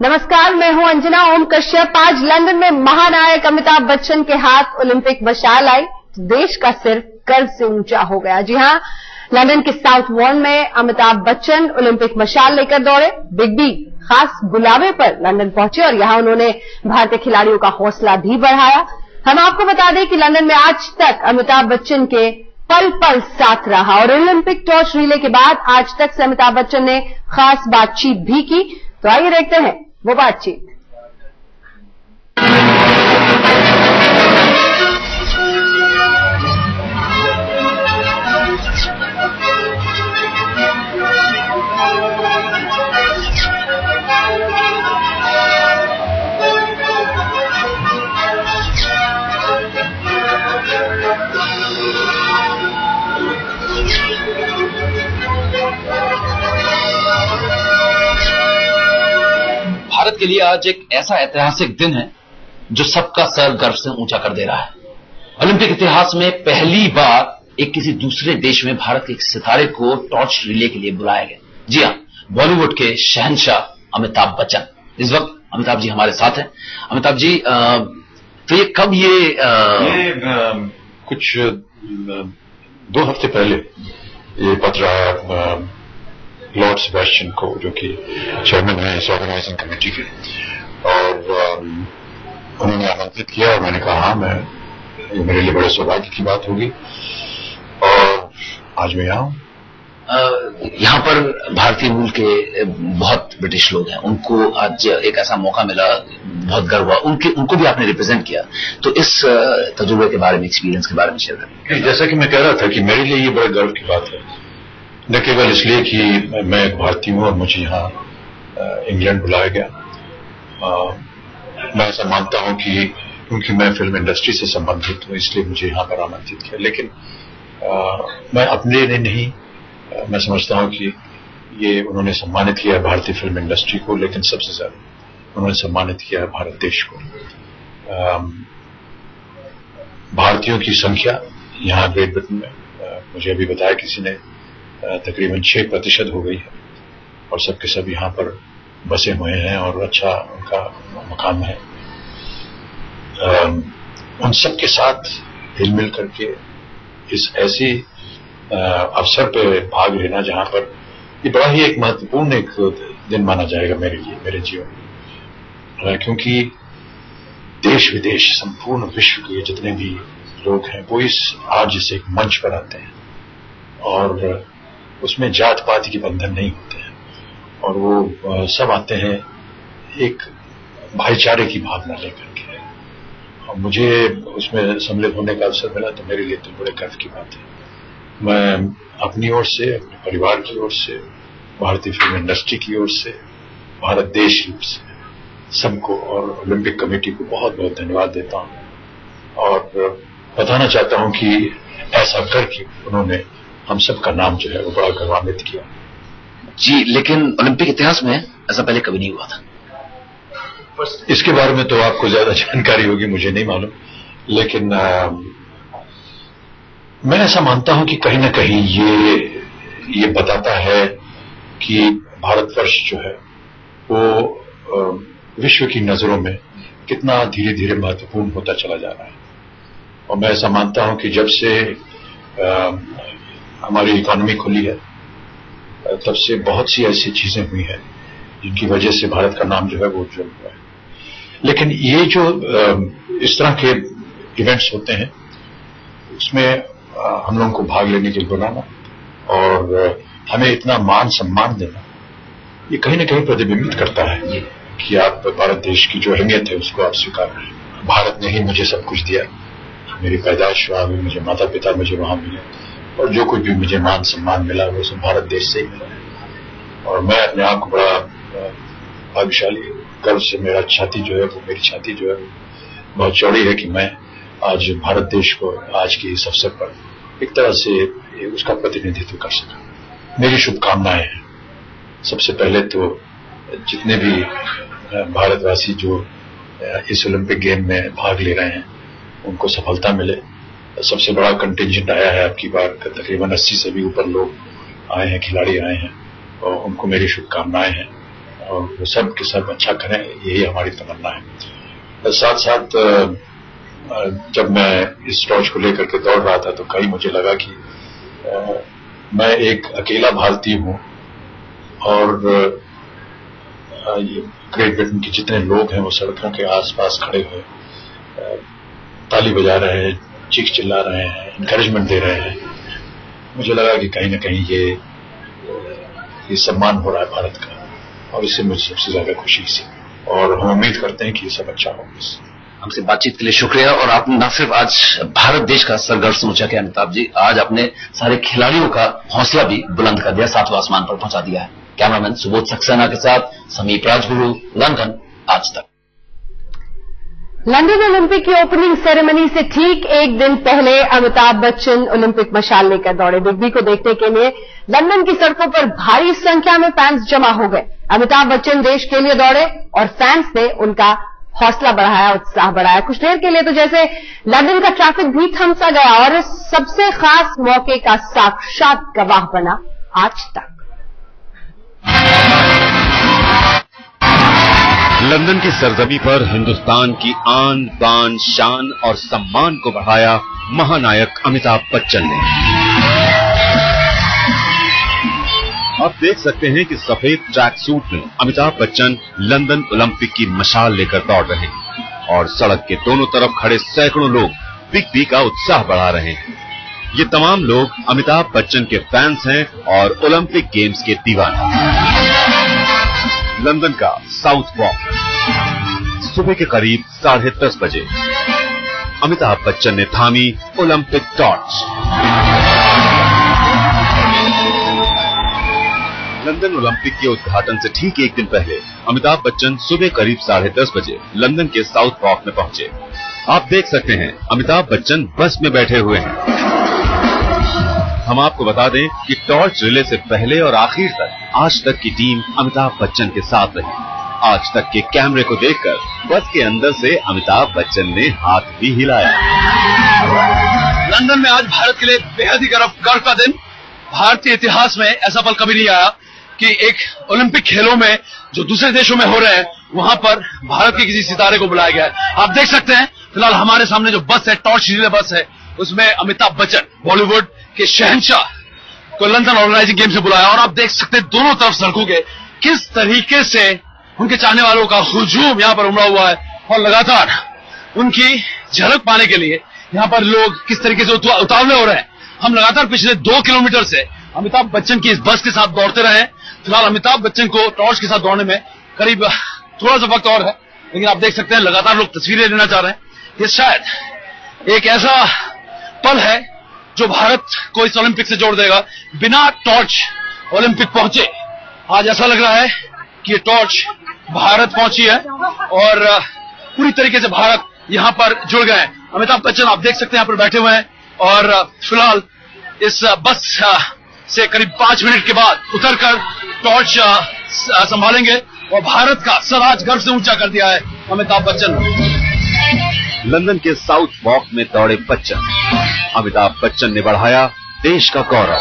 नमस्कार, मैं हूं अंजना ओम कश्यप। आज लंदन में महानायक अमिताभ बच्चन के हाथ ओलंपिक मशाल आई, देश का सिर गर्व से ऊंचा हो गया। जी हां, लंदन के साउथ वॉर्न में अमिताभ बच्चन ओलंपिक मशाल लेकर दौड़े। बिग बी खास बुलावे पर लंदन पहुंचे और यहां उन्होंने भारतीय खिलाड़ियों का हौसला भी बढ़ाया। हम आपको बता दें कि लंदन में आज तक अमिताभ बच्चन के पल पल साथ रहा और ओलंपिक टॉर्च रिले के बाद आज तक से अमिताभ बच्चन ने खास बातचीत भी की। तो आइए देखते हैं वो बातचीत। भारत के लिए आज एक ऐसा ऐतिहासिक दिन है जो सबका सर गर्व से ऊंचा कर दे रहा है। ओलंपिक इतिहास में पहली बार एक किसी दूसरे देश में भारत के एक सितारे को टॉर्च रिले के लिए बुलाया गया। जी हां, बॉलीवुड के शहंशाह अमिताभ बच्चन। इस वक्त अमिताभ जी हमारे साथ हैं। अमिताभ जी, तो ये कब कुछ 2 हफ्ते पहले ये पत्र आया लॉर्ड सेबेस्टियन को, जो कि चेयरमैन है इस ऑर्गेनाइजिंग कमेटी के, और उन्होंने आमंत्रित किया और मैंने कहा हाँ, ये मेरे लिए बड़े सौभाग्य की बात होगी और आज मैं यहाँ हूँ। यहाँ पर भारतीय मूल के बहुत ब्रिटिश लोग हैं, उनको आज एक ऐसा मौका मिला, बहुत गर्व हुआ। उनको भी आपने रिप्रेजेंट किया, तो इस तजुर्बे के बारे में, एक्सपीरियंस के बारे में शेयर करें। जैसा कि मैं कह रहा था कि मेरे लिए ये बड़े गर्व की बात है, न केवल इसलिए कि मैं एक भारतीय हूं और मुझे यहाँ इंग्लैंड बुलाया गया। मैं ऐसा मानता हूं कि क्योंकि मैं फिल्म इंडस्ट्री से संबंधित हूं इसलिए मुझे यहाँ पर आमंत्रित किया, लेकिन मैं अपने लिए नहीं, मैं समझता हूं कि ये उन्होंने सम्मानित किया है भारतीय फिल्म इंडस्ट्री को, लेकिन सबसे ज्यादा उन्होंने सम्मानित किया है भारत देश को। भारतीयों की संख्या यहाँ ग्रेट ब्रिटेन में मुझे अभी बताया किसी ने तकरीबन 6% हो गई है और सबके सब यहाँ पर बसे हुए हैं और अच्छा उनका मकाम है। उन सबके साथ हिल मिल करके इस ऐसी अवसर पे भाग लेना जहां पर ये बड़ा ही एक महत्वपूर्ण एक दिन माना जाएगा मेरे लिए, मेरे जीवन में, क्योंकि देश विदेश संपूर्ण विश्व के जितने भी लोग हैं वो इस आज इस एक मंच पर आते हैं और उसमें जात पात के बंधन नहीं होते हैं और वो सब आते हैं एक भाईचारे की भावना लेकर के। और मुझे उसमें सम्मिलित होने का अवसर मिला तो मेरे लिए तो बड़े गर्व की बात है। मैं अपनी ओर से, अपने परिवार की ओर से, भारतीय फिल्म इंडस्ट्री की ओर से, भारत देश की ओर से सबको और ओलंपिक कमेटी को बहुत बहुत धन्यवाद देता हूं और बताना चाहता हूं कि ऐसा करके उन्होंने हम सबका नाम जो है वो बड़ा गौरवान्वित किया। जी, लेकिन ओलंपिक इतिहास में ऐसा पहले कभी नहीं हुआ था। बस इसके बारे में तो आपको ज्यादा जानकारी होगी, मुझे नहीं मालूम, लेकिन मैं ऐसा मानता हूं कि कहीं ना कहीं ये बताता है कि भारतवर्ष जो है वो विश्व की नजरों में कितना धीरे धीरे महत्वपूर्ण होता चला जा रहा है। और मैं ऐसा मानता हूं कि जब से हमारी इकोनॉमी खुली है तब से बहुत सी ऐसी चीजें हुई हैं जिनकी वजह से भारत का नाम जो है वो उज्जवल हुआ है। लेकिन ये जो इस तरह के इवेंट्स होते हैं उसमें हम लोगों को भाग लेने के लिए बुलाना और हमें इतना मान सम्मान देना, ये कहीं ना कहीं प्रतिबिंबित करता है कि आप भारत देश की जो अहमियत है उसको आप स्वीकार करें। भारत ने ही मुझे सब कुछ दिया, मेरी पैदाइश वहां हुई, मुझे माता पिता मुझे वहां मिले और जो कुछ भी मुझे मान सम्मान मिला वो सब भारत देश से ही मिला है। और मैं अपने आप को बड़ा भाग्यशाली, गर्व से मेरा छाती जो है वो, मेरी छाती जो है वो बहुत चौड़ी है कि मैं आज भारत देश को आज के इस अवसर पर एक तरह से उसका प्रतिनिधित्व कर सका। मेरी शुभकामनाएं हैं सबसे पहले तो जितने भी भारतवासी जो इस ओलंपिक गेम में भाग ले रहे हैं उनको सफलता मिले। सबसे बड़ा कंटिंजेंट आया है आपकी बार, तकरीबन 80 से भी ऊपर लोग आए हैं, खिलाड़ी आए हैं और उनको मेरी शुभकामनाएं हैं। और वो सब के सब अच्छा करें, यही हमारी तमन्ना है। साथ साथ जब मैं इस टॉर्च को लेकर के दौड़ रहा था तो कहीं मुझे लगा कि मैं एक अकेला भारतीय हूं और ग्रेट ब्रिटेन के जितने लोग हैं वो सड़कों के आसपास खड़े हुए ताली बजा रहे हैं, चीख चिल्ला रहे हैं, एनकरेजमेंट दे रहे हैं। मुझे लगा कि कहीं ना कहीं ये सम्मान हो रहा है भारत का, और इससे मुझे सबसे ज्यादा खुशी थी और हम उम्मीद करते हैं कि ये सब अच्छा होगा। हमसे बातचीत के लिए शुक्रिया। और आपने न सिर्फ आज भारत देश का सर गर्व से ऊंचा किया अमिताभ जी, आज आपने सारे खिलाड़ियों का हौसला भी बुलंद कर दिया, सातवां आसमान पर पहुंचा दिया है। कैमरामैन सुबोध सक्सेना के साथ समीप राजगुरु, लंदन, आज तक। लंदन ओलंपिक की ओपनिंग सेरेमनी से ठीक एक दिन पहले अमिताभ बच्चन ओलंपिक मशाल लेकर दौड़े। बिग बी को देखने के लिए लंदन की सड़कों पर भारी संख्या में फैंस जमा हो गए। अमिताभ बच्चन देश के लिए दौड़े और फैंस ने उनका हौसला बढ़ाया, उत्साह बढ़ाया। कुछ देर के लिए तो जैसे लंदन का ट्रैफिक भी थम सा गया और इस सबसे खास मौके का साक्षात गवाह बना आज तक। लंदन की सरजमी पर हिंदुस्तान की आन बान शान और सम्मान को बढ़ाया महानायक अमिताभ बच्चन ने। आप देख सकते हैं कि सफेद ट्रैक सूट में अमिताभ बच्चन लंदन ओलंपिक की मशाल लेकर दौड़ रहे हैं और सड़क के दोनों तरफ खड़े सैकड़ों लोग बिग बी का उत्साह बढ़ा रहे हैं। ये तमाम लोग अमिताभ बच्चन के फैंस हैं और ओलंपिक गेम्स के दीवाने। लंदन का साउथ वॉक सुबह के करीब 10:30 बजे अमिताभ बच्चन ने थामी ओलंपिक टॉर्च। लंदन ओलंपिक के उद्घाटन से ठीक एक दिन पहले अमिताभ बच्चन सुबह करीब 10:30 बजे लंदन के साउथ वॉक में पहुंचे। आप देख सकते हैं अमिताभ बच्चन बस में बैठे हुए हैं। हम आपको बता दें कि टॉर्च रिले से पहले और आखिर तक आज तक की टीम अमिताभ बच्चन के साथ रही। आज तक के कैमरे को देखकर बस के अंदर से अमिताभ बच्चन ने हाथ भी हिलाया। लंदन में आज भारत के लिए बेहद ही गर्व का दिन। भारतीय इतिहास में ऐसा पल कभी नहीं आया कि एक ओलंपिक खेलों में जो दूसरे देशों में हो रहे हैं वहां पर भारत के किसी सितारे को बुलाया गया है। आप देख सकते हैं फिलहाल हमारे सामने जो बस है, टॉर्च रिले बस है, उसमें अमिताभ बच्चन बॉलीवुड के शहंशाह को लंदन ऑर्गेनाइजिंग गेम से बुलाया। और आप देख सकते हैं दोनों तरफ सड़कों के किस तरीके से उनके चाहने वालों का हुजूम यहां पर उमड़ा हुआ है और लगातार उनकी झलक पाने के लिए यहां पर लोग किस तरीके से उतावले हो रहे हैं। हम लगातार पिछले 2 किलोमीटर से अमिताभ बच्चन की इस बस के साथ दौड़ते रहे। फिलहाल अमिताभ बच्चन को टॉर्च के साथ दौड़ने में करीब थोड़ा सा वक्त और है, लेकिन आप देख सकते हैं लगातार लोग तस्वीरें लेना चाह रहे हैं। ये शायद एक ऐसा पल है जो भारत को इस ओलंपिक से जोड़ देगा। बिना टॉर्च ओलंपिक पहुंचे आज ऐसा लग रहा है कि ये टॉर्च भारत पहुंची है और पूरी तरीके से भारत यहां पर जुड़ गए हैं। अमिताभ बच्चन आप देख सकते हैं यहां पर बैठे हुए हैं और फिलहाल इस बस से करीब 5 मिनट के बाद उतरकर टॉर्च संभालेंगे और भारत का सर आज गर्व से ऊंचा कर दिया है अमिताभ बच्चन। लंदन के साउथ वॉक में दौड़े बच्चन। अमिताभ बच्चन ने बढ़ाया देश का गौरव।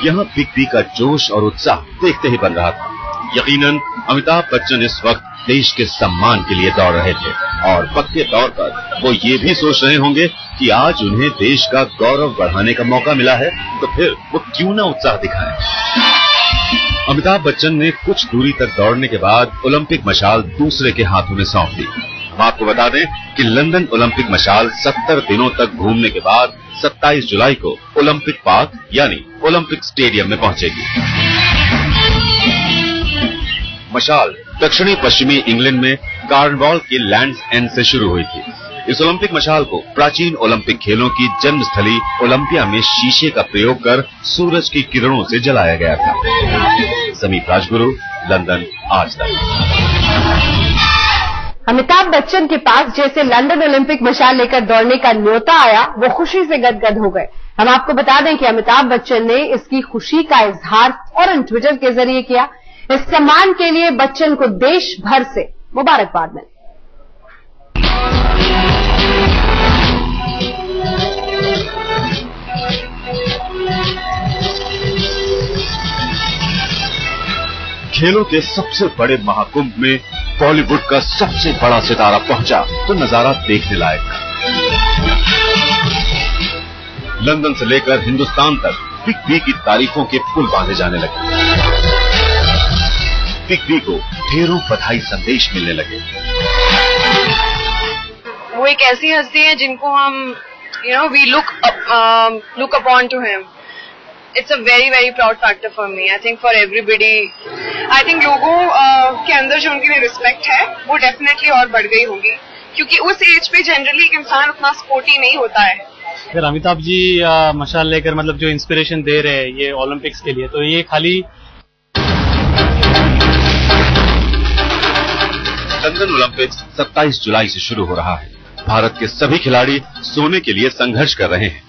यहां बिग बी का जोश और उत्साह देखते ही बन रहा था। यकीनन अमिताभ बच्चन इस वक्त देश के सम्मान के लिए दौड़ रहे थे और पक्के तौर पर वो ये भी सोच रहे होंगे कि आज उन्हें देश का गौरव बढ़ाने का मौका मिला है तो फिर वो क्यों ना उत्साह दिखाएं। अमिताभ बच्चन ने कुछ दूरी तक दौड़ने के बाद ओलंपिक मशाल दूसरे के हाथों में सौंप दी। हम आपको बता दें कि लंदन ओलंपिक मशाल 70 दिनों तक घूमने के बाद 27 जुलाई को ओलंपिक पार्क यानी ओलंपिक स्टेडियम में पहुंचेगी। मशाल दक्षिणी पश्चिमी इंग्लैंड में कार्नवॉल के लैंड्स एंड से शुरू हुई थी। इस ओलंपिक मशाल को प्राचीन ओलंपिक खेलों की जन्मस्थली ओलंपिया में शीशे का प्रयोग कर सूरज की किरणों से जलाया गया था। समीप राजगुरु, लंदन, आज तक। अमिताभ बच्चन के पास जैसे लंदन ओलंपिक मशाल लेकर दौड़ने का न्योता आया, वो खुशी से गदगद हो गए। हम आपको बता दें कि अमिताभ बच्चन ने इसकी खुशी का इजहार फौरन ट्विटर के जरिए किया। इस सम्मान के लिए बच्चन को देश भर से मुबारकबाद मिली। खेलों के सबसे बड़े महाकुंभ में बॉलीवुड का सबसे बड़ा सितारा पहुंचा तो नजारा देखने लायक था। लंदन से लेकर हिंदुस्तान तक बिग बी की तारीखों के पुल बांधे जाने लगे। बिग बी को ढेरों बधाई संदेश मिलने लगे। वो एक ऐसी हस्ती है जिनको हम we look upon to him. It's a very very proud factor for me. I think for everybody. I think लोगों के अंदर जो उनके लिए रिस्पेक्ट है वो डेफिनेटली और बढ़ गई होगी, क्योंकि उस एज पे जनरली एक इंसान उतना स्पोर्टी नहीं होता है। फिर अमिताभ जी मशाल लेकर मतलब जो इंस्पिरेशन दे रहे हैं ये ओलंपिक्स के लिए, तो ये खाली लंदन ओलंपिक्स 27 जुलाई से शुरू हो रहा है। भारत के सभी खिलाड़ी सोने के लिए संघर्ष कर रहे हैं।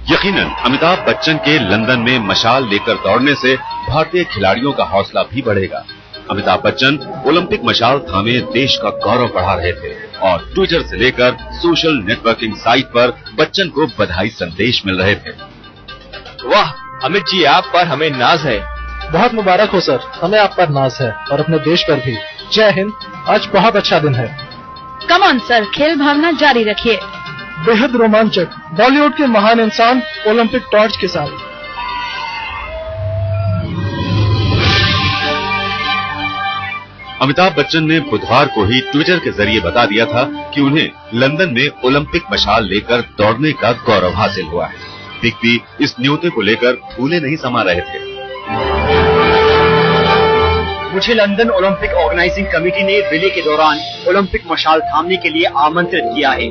यकीनन अमिताभ बच्चन के लंदन में मशाल लेकर दौड़ने से भारतीय खिलाड़ियों का हौसला भी बढ़ेगा। अमिताभ बच्चन ओलंपिक मशाल थामे देश का गौरव बढ़ा रहे थे और ट्विटर से लेकर सोशल नेटवर्किंग साइट पर बच्चन को बधाई संदेश मिल रहे थे। वाह अमित जी, आप पर हमें नाज है। बहुत मुबारक हो सर, हमें आप पर नाज है और अपने देश पर भी। जय हिंद, आज बहुत अच्छा दिन है। कम ऑन सर, खेल भावना जारी रखिए। बेहद रोमांचक, बॉलीवुड के महान इंसान ओलंपिक टॉर्च के साथ। अमिताभ बच्चन ने बुधवार को ही ट्विटर के जरिए बता दिया था कि उन्हें लंदन में ओलंपिक मशाल लेकर दौड़ने का गौरव हासिल हुआ है। बिग बी इस न्योते को लेकर फूले नहीं समा रहे थे। मुझे लंदन ओलंपिक ऑर्गेनाइजिंग कमेटी ने रिले के दौरान ओलंपिक मशाल थामने के लिए आमंत्रित किया है।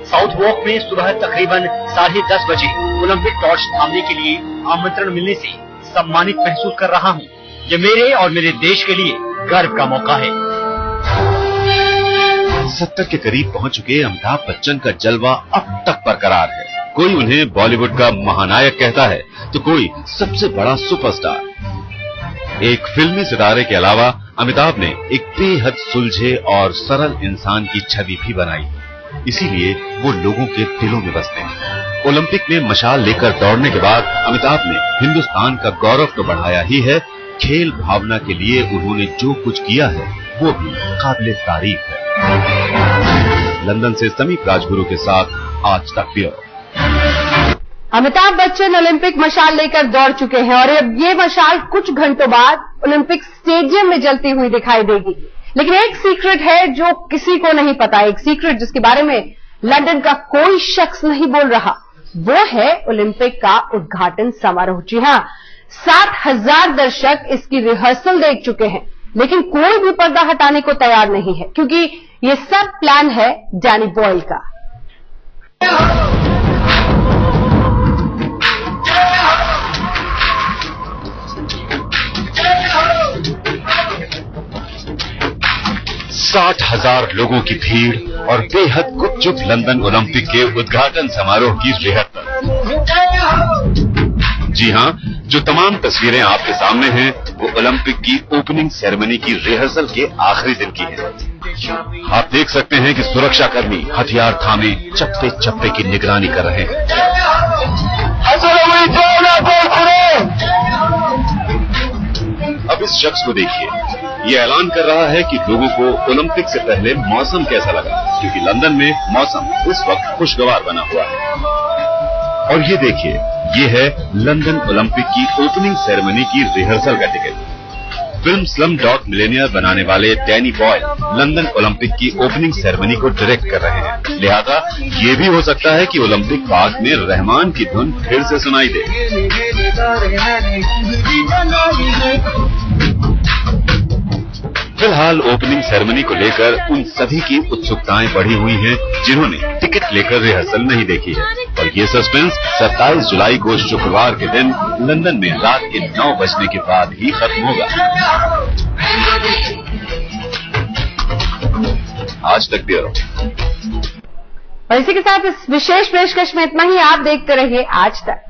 साउथ वॉक में सुबह तकरीबन 10:30 बजे ओलंपिक टॉर्च थामने के लिए आमंत्रण मिलने से सम्मानित महसूस कर रहा हूँ। ये मेरे और मेरे देश के लिए गर्व का मौका है। 70 के करीब पहुंच चुके अमिताभ बच्चन का जलवा अब तक बरकरार है। कोई उन्हें बॉलीवुड का महानायक कहता है तो कोई सबसे बड़ा सुपरस्टार। एक फिल्मी सितारे के अलावा अमिताभ ने एक बेहद सुलझे और सरल इंसान की छवि भी बनाई, इसीलिए वो लोगों के दिलों में बसते हैं। ओलंपिक में मशाल लेकर दौड़ने के बाद अमिताभ ने हिंदुस्तान का गौरव तो बढ़ाया ही है, खेल भावना के लिए उन्होंने जो कुछ किया है वो भी काबिले तारीफ है। लंदन से समीप राजगुरु के साथ आज तक ब्यूरो। अमिताभ बच्चन ओलंपिक मशाल लेकर दौड़ चुके हैं और अब ये मशाल कुछ घंटों बाद ओलंपिक स्टेडियम में जलती हुई दिखाई देगी। लेकिन एक सीक्रेट है जो किसी को नहीं पता, एक सीक्रेट जिसके बारे में लंदन का कोई शख्स नहीं बोल रहा, वो है ओलंपिक का उद्घाटन समारोह। जी हां, 7,000 दर्शक इसकी रिहर्सल देख चुके हैं, लेकिन कोई भी पर्दा हटाने को तैयार नहीं है, क्योंकि ये सब प्लान है डैनी बॉयल का। साठ 60,000 लोगों की भीड़ और बेहद गुपचुप लंदन ओलंपिक के उद्घाटन समारोह की रिहर्सल। जी हां, जो तमाम तस्वीरें आपके सामने हैं वो ओलंपिक की ओपनिंग सेरेमनी की रिहर्सल के आखिरी दिन की है। आप देख सकते हैं कि सुरक्षाकर्मी हथियार थामे चप्पे चप्पे की निगरानी कर रहे हैं। अब इस शख्स को देखिए, ये ऐलान कर रहा है कि लोगों को ओलंपिक से पहले मौसम कैसा लगा, क्योंकि लंदन में मौसम इस वक्त खुशगवार बना हुआ है। और ये देखिए, ये है लंदन ओलंपिक की ओपनिंग सेरेमनी की रिहर्सल का टिकट। फिल्म स्लमडॉग मिलियनेयर बनाने वाले डैनी बॉयल लंदन ओलंपिक की ओपनिंग सेरेमनी को डायरेक्ट कर रहे हैं, लिहाजा ये भी हो सकता है कि ओलंपिक पार्क में रहमान की धुन फिर से सुनाई दे। फिलहाल ओपनिंग सेरेमनी को लेकर उन सभी की उत्सुकताएं बढ़ी हुई हैं जिन्होंने टिकट लेकर रिहर्सल नहीं देखी है, और ये सस्पेंस 27 जुलाई को शुक्रवार के दिन लंदन में रात के 9 बजने के बाद ही खत्म होगा। आज तक ब्यूरो। और इसी के साथ इस विशेष पेशकश में इतना ही। आप देखते रहिए आज तक।